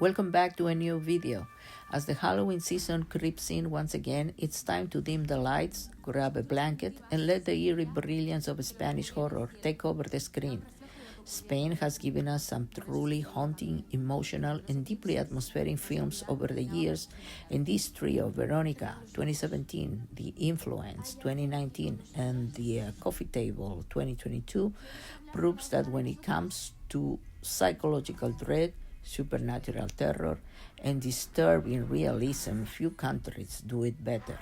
Welcome back to a new video. As the Halloween season creeps in once again, it's time to dim the lights, grab a blanket, and let the eerie brilliance of Spanish horror take over the screen. Spain has given us some truly haunting, emotional, and deeply atmospheric films over the years, and this trio, Verónica, 2017, The Influence, 2019, and The Coffee Table, 2022, proves that when it comes to psychological dread, supernatural terror, and disturbing realism, few countries do it better.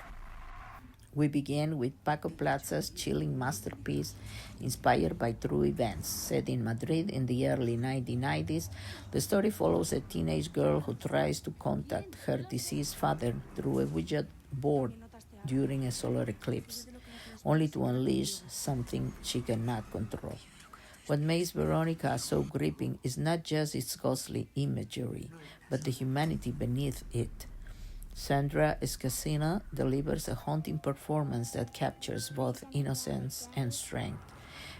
We begin with Paco Plaza's chilling masterpiece, inspired by true events. Set in Madrid in the early 1990s, the story follows a teenage girl who tries to contact her deceased father through a Ouija board during a solar eclipse, only to unleash something she cannot control. What makes Verónica so gripping is not just its ghostly imagery, but the humanity beneath it. Sandra Escacena delivers a haunting performance that captures both innocence and strength,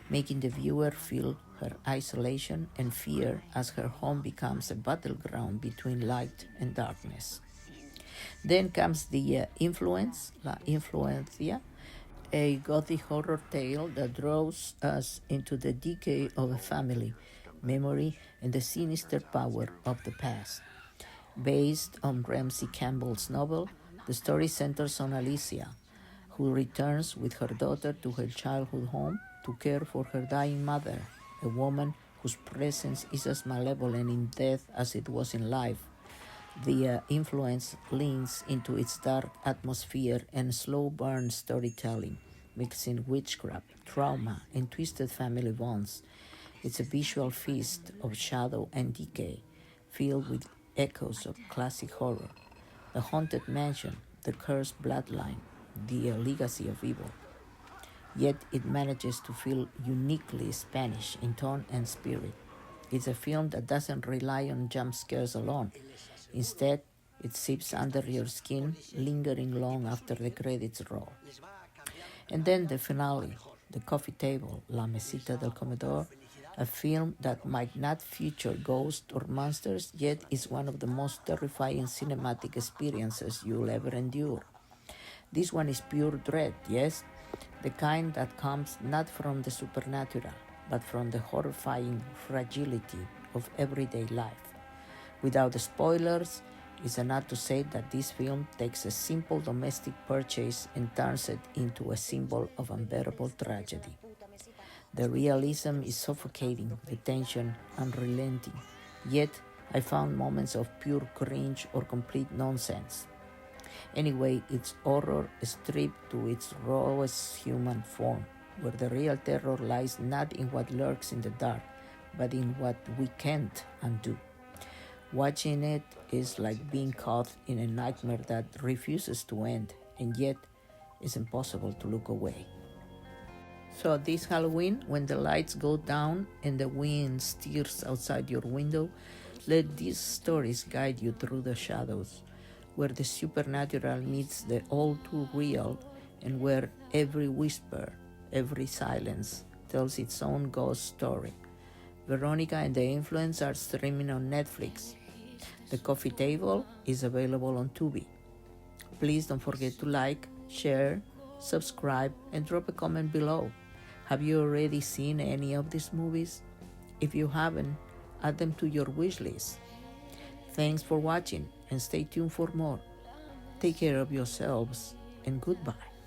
making the viewer feel her isolation and fear as her home becomes a battleground between light and darkness. Then comes the Influence, La Influencia, a gothic horror tale that draws us into the decay of a family, memory, and the sinister power of the past. Based on Ramsey Campbell's novel, the story centers on Alicia, who returns with her daughter to her childhood home to care for her dying mother, a woman whose presence is as malevolent in death as it was in life. The Influence leans into its dark atmosphere and slow burn storytelling, mixing witchcraft, trauma, and twisted family bonds. It's a visual feast of shadow and decay, filled with echoes of classic horror. The Haunted Mansion, The Cursed Bloodline, The Legacy of Evil. Yet it manages to feel uniquely Spanish in tone and spirit. It's a film that doesn't rely on jump scares alone. Instead, it seeps under your skin, lingering long after the credits roll. And then the finale, The Coffee Table, La Mesita del Comedor, a film that might not feature ghosts or monsters, yet is one of the most terrifying cinematic experiences you'll ever endure. This one is pure dread, yes, the kind that comes not from the supernatural, but from the horrifying fragility of everyday life. Without the spoilers, it's enough to say that this film takes a simple domestic purchase and turns it into a symbol of unbearable tragedy. The realism is suffocating, the tension unrelenting, yet I found moments of pure cringe or complete nonsense. Anyway, it's horror stripped to its rawest human form, where the real terror lies not in what lurks in the dark, but in what we can't undo. Watching it is like being caught in a nightmare that refuses to end, and yet it's impossible to look away. So this Halloween, when the lights go down and the wind stirs outside your window, let these stories guide you through the shadows, where the supernatural meets the all too real, and where every whisper, every silence tells its own ghost story. Verónica and The Influence are streaming on Netflix. The Coffee Table is available on Tubi. Please don't forget to like, share, subscribe, and drop a comment below. Have you already seen any of these movies? If you haven't, add them to your wish list. Thanks for watching and stay tuned for more. Take care of yourselves and goodbye.